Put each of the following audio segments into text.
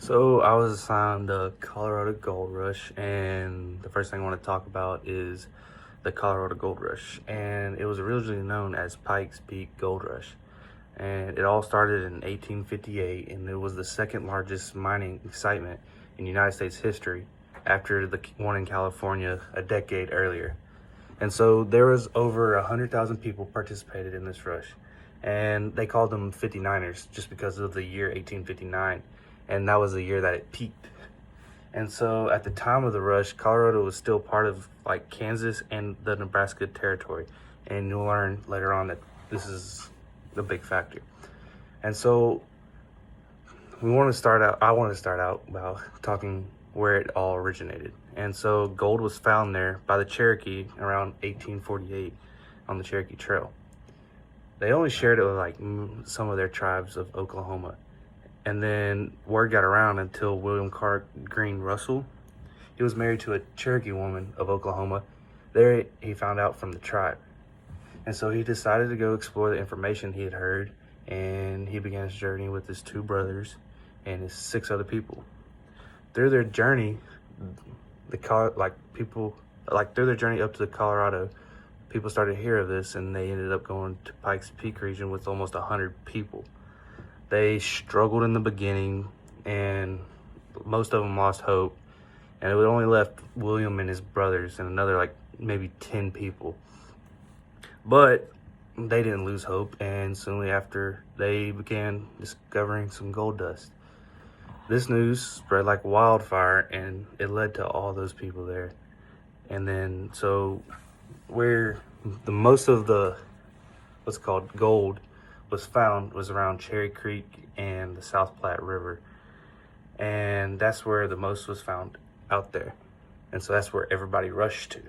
So I was assigned the Colorado Gold Rush, and the first thing I want to talk about is the Colorado Gold Rush. And it was originally known as Pikes Peak Gold Rush. And it all started in 1858, and it was the second largest mining excitement in United States history after the one in California a decade earlier. And so there was over 100,000 people participated in this rush. And they called them 59ers just because of the year 1859. And that was the year that it peaked. And so at the time of the rush, Colorado was still part of like Kansas and the Nebraska territory. And you'll learn later on that this is the big factor. And so I want to start out by talking where it all originated. And so gold was found there by the Cherokee around 1848 on the Cherokee Trail. They only shared it with like some of their tribes of Oklahoma. And then word got around until William Clark Green Russell. He was married to a Cherokee woman of Oklahoma. There he found out from the tribe. And so he decided to go explore the information he had heard, and he began his journey with his two brothers and his 6 other people. Through their journey, through their journey up to the Colorado, people started to hear of this, and they ended up going to Pikes Peak region with almost 100 people. They struggled in the beginning, and most of them lost hope, and it only left William and his brothers and another like maybe 10 people. But they didn't lose hope, and soon after they began discovering some gold dust. This news spread like wildfire, and it led to all those people there. And then so where the most of the what's called gold was found was around Cherry Creek and the South Platte River. And that's where the most was found out there. And so that's where everybody rushed to.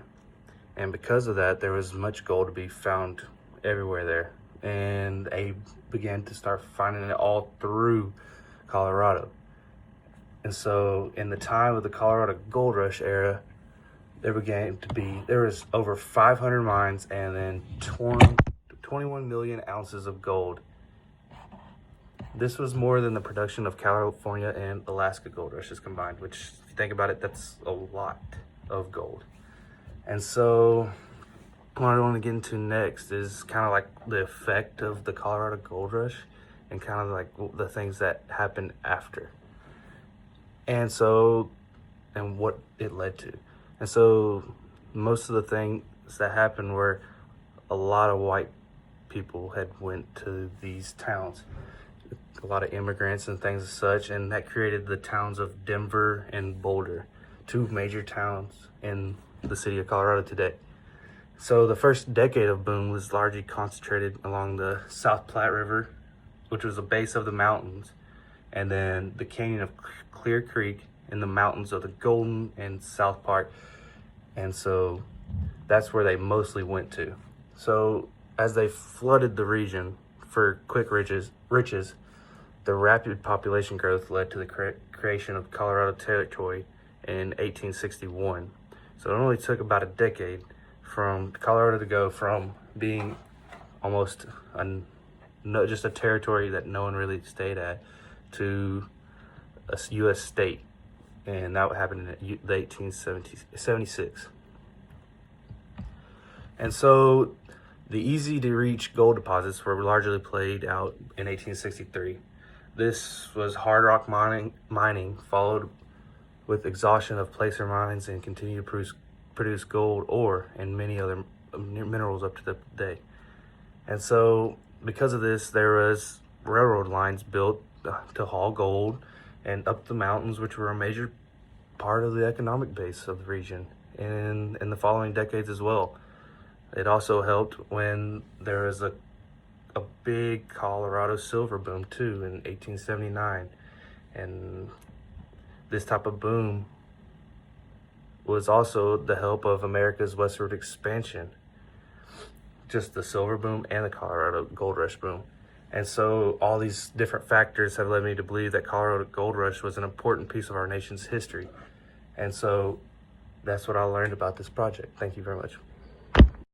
And because of that, there was much gold to be found everywhere there. And they began to start finding it all through Colorado. And so in the time of the Colorado Gold Rush era, there was over 500 mines and then 21 million ounces of gold. This was more than the production of California and Alaska gold rushes combined, which, if you think about it, that's a lot of gold. And so what I want to get into next is kind of like the effect of the Colorado Gold Rush and kind of like the things that happened after. And what it led to. And so most of the things that happened were a lot of white people had went to these towns, a lot of immigrants and things as such, and that created the towns of Denver and Boulder, 2 major towns in the city of Colorado today. So the first decade of boom was largely concentrated along the South Platte River, which was the base of the mountains, and then the canyon of Clear Creek in the mountains of the Golden and South Park. And so that's where they mostly went to. So as they flooded the region for quick riches, the rapid population growth led to the creation of Colorado Territory in 1861. So it only took about a decade from Colorado to go from being almost just a territory that no one really stayed at to a U.S. state. And that happened in the 1876. And so the easy to reach gold deposits were largely played out in 1863. This was hard rock mining followed with exhaustion of placer mines and continued to produce gold ore and many other minerals up to the day. And so because of this, there was railroad lines built to haul gold and up the mountains, which were a major part of the economic base of the region and in the following decades as well. It also helped when there was a big Colorado silver boom too in 1879. And this type of boom was also the help of America's westward expansion, just the silver boom and the Colorado Gold Rush boom. And so all these different factors have led me to believe that Colorado Gold Rush was an important piece of our nation's history. And so that's what I learned about this project. Thank you very much.